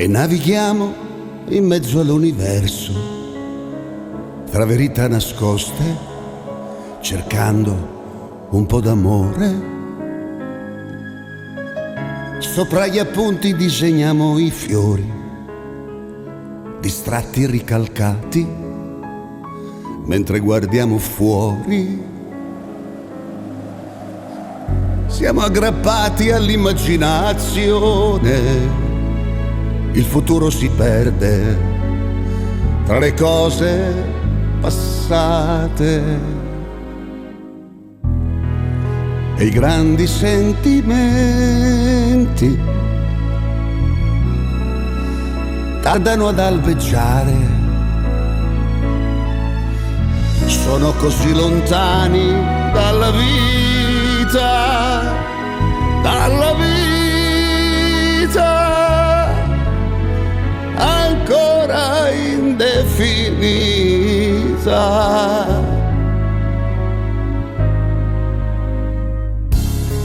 e navighiamo in mezzo all'universo, tra verità nascoste, cercando un po' d'amore. Sopra gli appunti disegniamo i fiori, distratti e ricalcati, mentre guardiamo fuori. Siamo aggrappati all'immaginazione, il futuro si perde tra le cose passate e i grandi sentimenti tardano ad albeggiare, sono così lontani dalla vita, dalla vita ancora indefinita.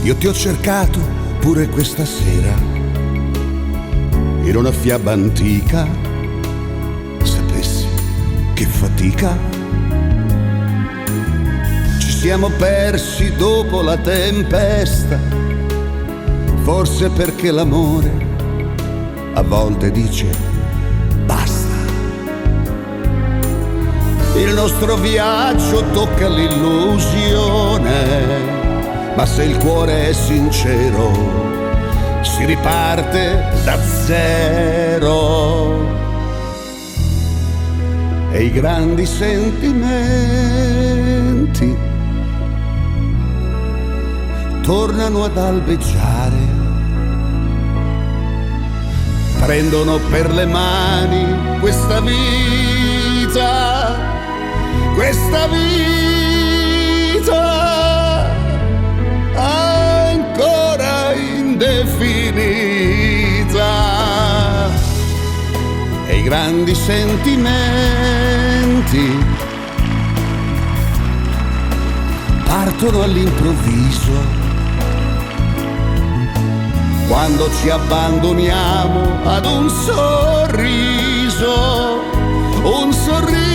Io ti ho cercato pure questa sera in una fiaba antica, sapessi che fatica. Ci siamo persi dopo la tempesta, forse perché l'amore a volte dice basta. Il nostro viaggio tocca l'illusione, ma se il cuore è sincero si riparte da zero e i grandi sentimenti tornano ad albeggiare, prendono per le mani questa vita, questa vita ancora indefinita e i grandi sentimenti partono all'improvviso quando ci abbandoniamo ad un sorriso, un sorriso.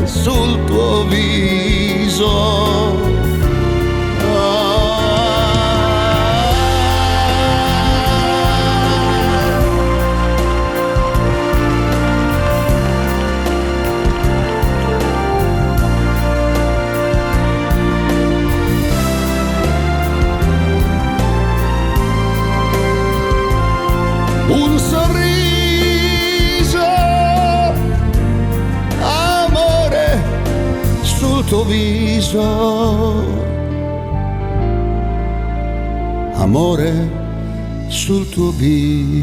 Sul tuo viso, un sorriso, sul tuo viso, amore sul tuo viso.